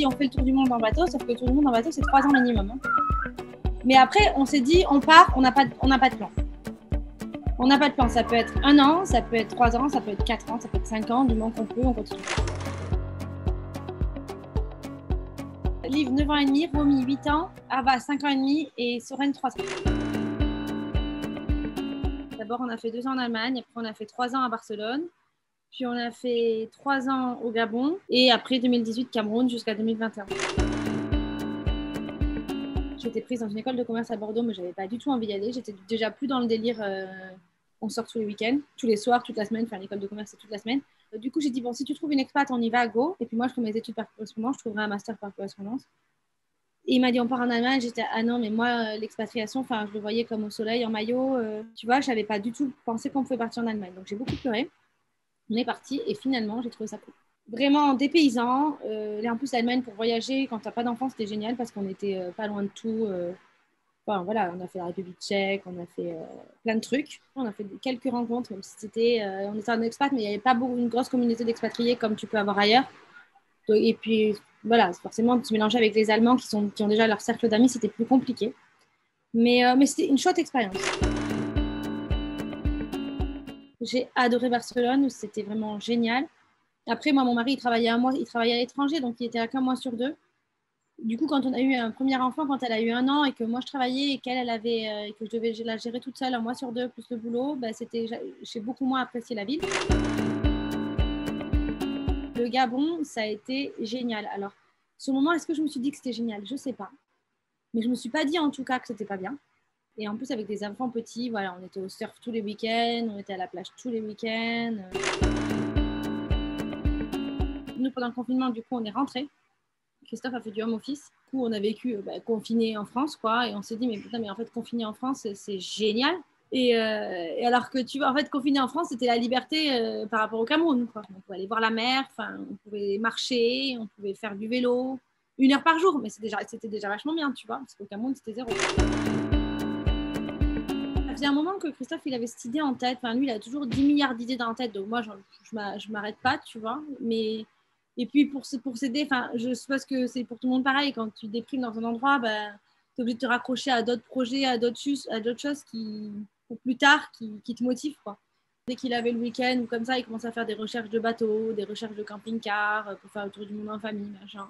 dit on fait le tour du monde en bateau, sauf que le tour du monde en bateau c'est 3 ans minimum. Mais après on s'est dit on part, on n'a pas de plan. On n'a pas de plan, ça peut être 1 an, ça peut être 3 ans, ça peut être 4 ans, ça peut être 5 ans, du moment qu'on peut, on continue. Liv 9 ans et demi, Romy 8 ans, Ava 5 ans et demi et Soren 3 ans. D'abord on a fait 2 ans en Allemagne, après on a fait 3 ans à Barcelone, puis on a fait 3 ans au Gabon et après 2018 Cameroun jusqu'à 2021. J'étais prise dans une école de commerce à Bordeaux, mais je n'avais pas du tout envie d'y aller. J'étais déjà plus dans le délire, on sort tous les week-ends, tous les soirs, toute la semaine, faire l'école de commerce c'est toute la semaine. Du coup, j'ai dit, bon, si tu trouves une expat, on y va, go. Et puis moi, je ferai mes études par correspondance, je trouverai un master par correspondance. Et il m'a dit, on part en Allemagne. J'étais, ah non, mais moi, l'expatriation, je le voyais comme au soleil, en maillot. Tu vois, je n'avais pas du tout pensé qu'on pouvait partir en Allemagne. Donc, j'ai beaucoup pleuré. On est parti et finalement, j'ai trouvé ça cool. Vraiment dépaysant. En plus, l'Allemagne, pour voyager, quand tu n'as pas d'enfant, c'était génial parce qu'on était pas loin de tout. Enfin, voilà, on a fait la République tchèque, on a fait plein de trucs. On a fait quelques rencontres, même si on était en expat, mais il n'y avait pas une grosse communauté d'expatriés comme tu peux avoir ailleurs. Et puis, voilà, forcément, de se mélanger avec les Allemands qui ont déjà leur cercle d'amis, c'était plus compliqué. Mais c'était une chouette expérience. J'ai adoré Barcelone, c'était vraiment génial. Après, moi, mon mari, il travaillait à l'étranger, donc il était là qu'un mois sur 2. Du coup, quand on a eu un premier enfant, quand elle a eu 1 an et que moi je travaillais et qu'elle avait et que je devais la gérer toute seule 1 mois sur 2 plus le boulot, j'ai beaucoup moins apprécié la ville. Le Gabon, ça a été génial. Alors, sur le moment, est-ce que je me suis dit que c'était génial? Je ne sais pas. Mais je ne me suis pas dit en tout cas que c'était pas bien. Et en plus, avec des enfants petits, voilà, on était au surf tous les week-ends, on était à la plage tous les week-ends. Nous, pendant le confinement, du coup, on est rentrés. Christophe a fait du home office. Du coup, on a vécu confiné en France, quoi. Et on s'est dit, mais putain, mais en fait, confiné en France, c'est génial. Et alors que tu vois, en fait, confiné en France, c'était la liberté par rapport au Cameroun, quoi. On pouvait aller voir la mer, on pouvait marcher, on pouvait faire du vélo 1 heure par jour. Mais c'était déjà vachement bien, tu vois, parce qu'au Cameroun, c'était 0. Ça faisait un moment que Christophe, il avait cette idée en tête. Lui, il a toujours 10 milliards d'idées dans la tête. Donc moi, je m'arrête pas, tu vois. Mais... Et puis pour s'aider, je suppose que c'est pour tout le monde pareil. Quand tu déprimes dans un endroit, tu es obligé de te raccrocher à d'autres projets, à d'autres choses qui, pour plus tard, qui te motivent, quoi. Dès qu'il avait le week-end ou comme ça, il commençait à faire des recherches de bateaux, des recherches de camping-car pour faire le tour du monde en famille, machin.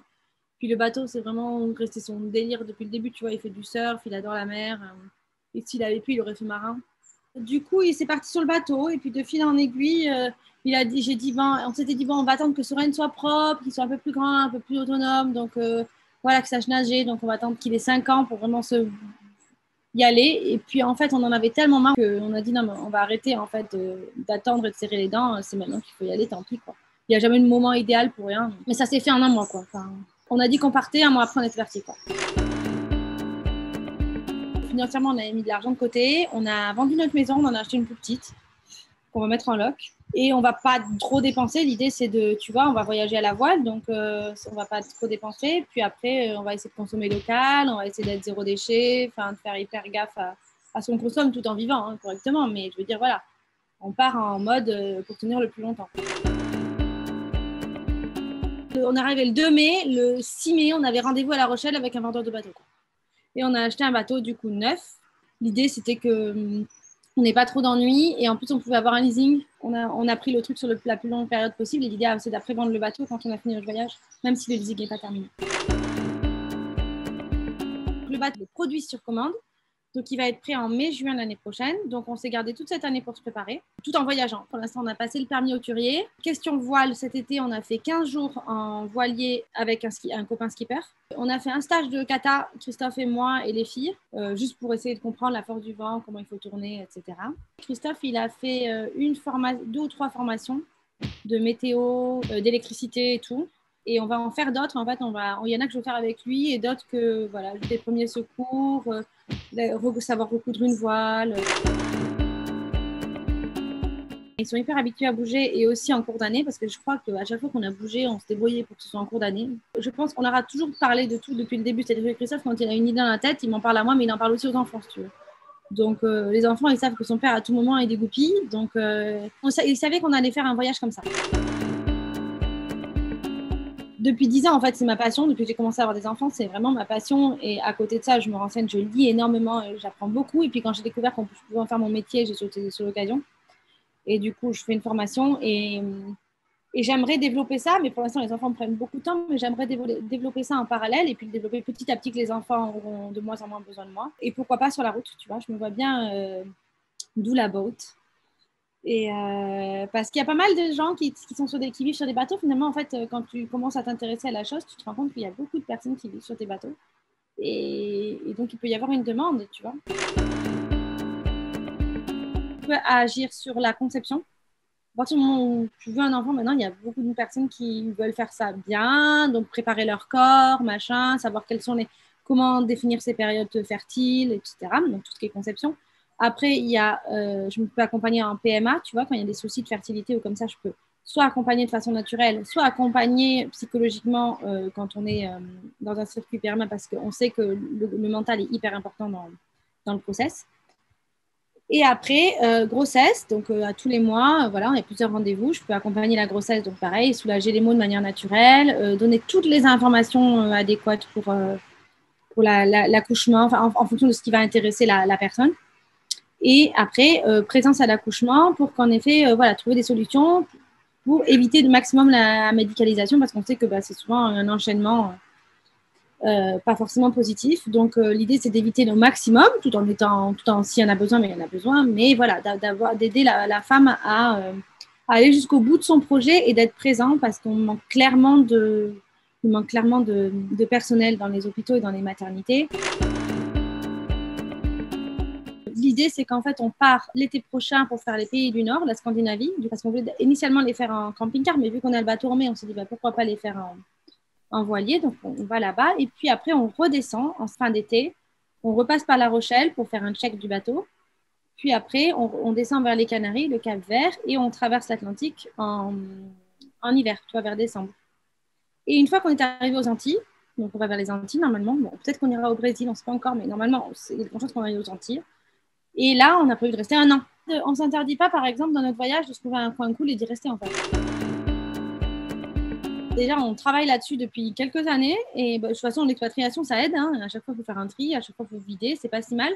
Puis le bateau, c'est vraiment resté son délire depuis le début. Tu vois, il fait du surf, il adore la mer. Et s'il avait pu, il aurait fait marin. Du coup, il s'est parti sur le bateau et puis de fil en aiguille, on s'était dit, bon, on va attendre que Soren soit propre, qu'il soit un peu plus grand, un peu plus autonome, donc voilà, que sache nager, donc on va attendre qu'il ait 5 ans pour vraiment y aller. Et puis en fait, on en avait tellement marre qu'on a dit, non, mais on va arrêter en fait d'attendre et de serrer les dents, c'est maintenant qu'il faut y aller, tant pis, quoi. Il n'y a jamais eu de moment idéal pour rien, mais ça s'est fait en 1 mois, quoi. On a dit qu'on partait, 1 mois après, on était parti, quoi. Financièrement, on avait mis de l'argent de côté. On a vendu notre maison, on en a acheté une plus petite qu'on va mettre en loc. Et on ne va pas trop dépenser. L'idée, c'est tu vois, on va voyager à la voile, donc on ne va pas trop dépenser. Puis après, on va essayer de consommer local, on va essayer d'être 0 déchet, de faire hyper gaffe à ce qu'on consomme tout en vivant correctement. Mais je veux dire, voilà, on part en mode pour tenir le plus longtemps. On est arrivé le 2 mai. Le 6 mai, on avait rendez-vous à La Rochelle avec un vendeur de bateaux, quoi. Et on a acheté un bateau du coup neuf. L'idée, c'était qu'on n'ait pas trop d'ennuis et en plus, on pouvait avoir un leasing. On a pris le truc sur la plus longue période possible et l'idée, c'est d'après vendre le bateau quand on a fini notre voyage, même si le leasing n'est pas terminé. Le bateau est produit sur commande. Donc, il va être prêt en mai-juin l'année prochaine. Donc, on s'est gardé toute cette année pour se préparer, tout en voyageant. Pour l'instant, on a passé le permis hauturier. Question voile, cet été, on a fait 15 jours en voilier avec un copain skipper. On a fait un stage de kata, Christophe et moi et les filles, juste pour essayer de comprendre la force du vent, comment il faut tourner, etc. Christophe, il a fait 2 ou 3 formations de météo, d'électricité et tout. Et on va en faire d'autres. En fait, il y en a que je vais faire avec lui et d'autres que, voilà, des premiers secours, savoir recoudre une voile. Ils sont hyper habitués à bouger et aussi en cours d'année parce que je crois qu'à chaque fois qu'on a bougé, on se débrouillait pour que ce soit en cours d'année. Je pense qu'on aura toujours parlé de tout depuis le début. C'est-à-dire que Christophe, quand il a une idée dans la tête, il m'en parle à moi, mais il en parle aussi aux enfants, si tu veux. Donc, les enfants, ils savent que son père, à tout moment, est des goupilles. Donc, ils savaient qu'on allait faire un voyage comme ça. Depuis 10 ans, en fait, c'est ma passion. Depuis que j'ai commencé à avoir des enfants, c'est vraiment ma passion. Et à côté de ça, je me renseigne, je lis énormément, j'apprends beaucoup. Et puis quand j'ai découvert qu'on pouvait en faire mon métier, j'ai sauté sur l'occasion. Et du coup, je fais une formation et j'aimerais développer ça. Mais pour l'instant, les enfants me prennent beaucoup de temps. Mais j'aimerais développer ça en parallèle et puis le développer petit à petit que les enfants auront de moins en moins besoin de moi. Et pourquoi pas sur la route, tu vois. Je me vois bien d'où la boat. Et parce qu'il y a pas mal de gens qui vivent sur des bateaux. Finalement, en fait, quand tu commences à t'intéresser à la chose, tu te rends compte qu'il y a beaucoup de personnes qui vivent sur des bateaux. Et donc, il peut y avoir une demande, tu vois. Tu peux agir sur la conception. À partir du moment où tu veux un enfant, maintenant, il y a beaucoup de personnes qui veulent faire ça bien, donc préparer leur corps, machin, savoir comment définir ses périodes fertiles, etc. Donc, tout ce qui est conception. Après, je me peux accompagner en PMA, tu vois, quand il y a des soucis de fertilité ou comme ça, je peux soit accompagner de façon naturelle, soit accompagner psychologiquement quand on est dans un circuit PMA parce qu'on sait que le mental est hyper important dans le process. Et après, grossesse, donc à tous les mois, voilà, il y a plusieurs rendez-vous. Je peux accompagner la grossesse, donc pareil, soulager les maux de manière naturelle, donner toutes les informations adéquates pour l'accouchement, en fonction de ce qui va intéresser la personne. Et après, présence à l'accouchement pour qu'en effet, voilà, trouver des solutions pour éviter le maximum la médicalisation parce qu'on sait que c'est souvent un enchaînement pas forcément positif. Donc, l'idée, c'est d'éviter le maximum tout en s'il y en a besoin, mais il y en a besoin. Mais voilà, d'aider la femme à aller jusqu'au bout de son projet et d'être présent parce qu'on manque clairement de personnel dans les hôpitaux et dans les maternités. L'idée, c'est qu'en fait, on part l'été prochain pour faire les pays du Nord, la Scandinavie, parce qu'on voulait initialement les faire en camping-car, mais vu qu'on a le bateau remis, on s'est dit pourquoi pas les faire en voilier. Donc, on va là-bas. Et puis après, on redescend en fin d'été. On repasse par La Rochelle pour faire un check du bateau. Puis après, on descend vers les Canaries, le Cap-Vert, et on traverse l'Atlantique en hiver, tu vois, vers décembre. Et une fois qu'on est arrivé aux Antilles, donc on va vers les Antilles normalement, bon, peut-être qu'on ira au Brésil, on ne sait pas encore, mais normalement, il y a de chances qu'on aille aux Antilles. Et là, on a prévu de rester 1 an. On ne s'interdit pas, par exemple, dans notre voyage, de se trouver un coin cool et d'y rester, en fait. Déjà, on travaille là-dessus depuis quelques années. Et de toute façon, l'expatriation, ça aide. Hein. À chaque fois, il faut faire un tri. À chaque fois, il faut vider. C'est pas si mal.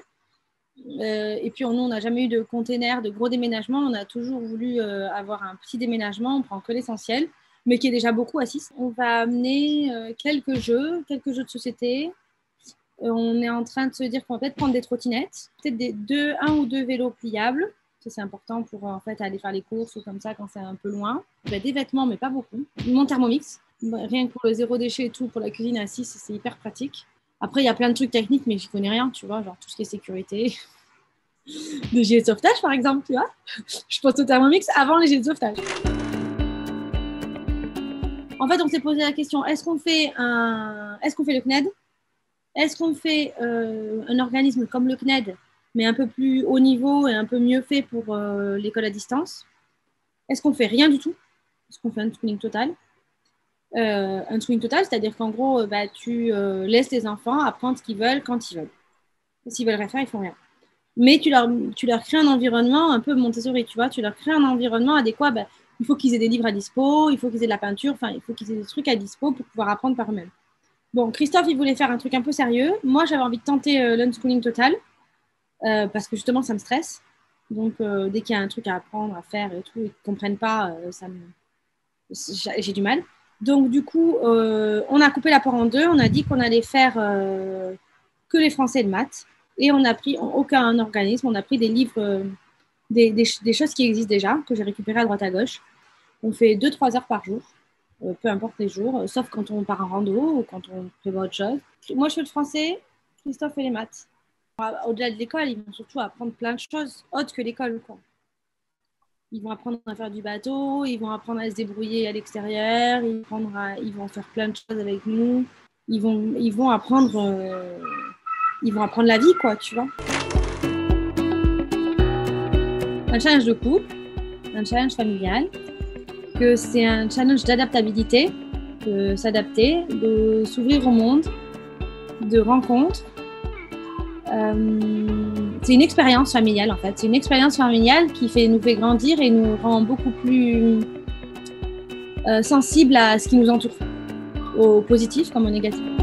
Et puis, nous, on n'a jamais eu de container, de gros déménagement. On a toujours voulu avoir un petit déménagement. On prend que l'essentiel, mais qui est déjà beaucoup à 6. On va amener quelques jeux de société. On est en train de se dire qu'on va peut-être prendre des trottinettes, peut-être 1 ou 2 vélos pliables. Ça, c'est important pour en fait aller faire les courses ou comme ça quand c'est un peu loin. Des vêtements, mais pas beaucoup. Mon Thermomix, rien que pour le 0 déchet et tout, pour la cuisine à 6, c'est hyper pratique. Après, il y a plein de trucs techniques, mais j'y connais rien, tu vois, genre tout ce qui est sécurité. Les gilets de sauvetage, par exemple, tu vois. Je pense au Thermomix avant les gilets de sauvetage. En fait, on s'est posé la question, est-ce qu'on fait le CNED ? Est-ce qu'on fait un organisme comme le CNED, mais un peu plus haut niveau et un peu mieux fait pour l'école à distance ? Est-ce qu'on fait rien du tout ? Est-ce qu'on fait un schooling total ? Un schooling total, c'est-à-dire qu'en gros, tu laisses les enfants apprendre ce qu'ils veulent quand ils veulent. S'ils veulent rien faire, ils font rien. Mais tu leur crées un environnement un peu Montessori, tu vois. Tu leur crées un environnement adéquat. Il faut qu'ils aient des livres à dispo, il faut qu'ils aient de la peinture, enfin, il faut qu'ils aient des trucs à dispo pour pouvoir apprendre par eux-mêmes. Bon, Christophe, il voulait faire un truc un peu sérieux. Moi, j'avais envie de tenter l'unschooling total parce que justement, ça me stresse. Donc, dès qu'il y a un truc à apprendre, à faire et tout, ils ne comprennent pas, j'ai du mal. Donc, du coup, on a coupé la poire en 2. On a dit qu'on allait faire que les français et le maths. Et on n'a pris aucun organisme. On a pris des livres, des choses qui existent déjà, que j'ai récupérées à droite à gauche. On fait 2-3 heures par jour. Peu importe les jours, sauf quand on part en rando ou quand on prévoit autre chose. Moi, je fais le français, Christophe fait les maths. Au-delà de l'école, ils vont surtout apprendre plein de choses autres que l'école, quoi. Ils vont apprendre à faire du bateau, ils vont apprendre à se débrouiller à l'extérieur, ils vont faire plein de choses avec nous. Ils vont apprendre la vie, quoi, tu vois. Un challenge de couple, un challenge familial, que c'est un challenge d'adaptabilité, de s'adapter, de s'ouvrir au monde, de rencontres. C'est une expérience familiale en fait. C'est une expérience familiale qui nous fait grandir et nous rend beaucoup plus sensibles à ce qui nous entoure. au positif comme au négatif.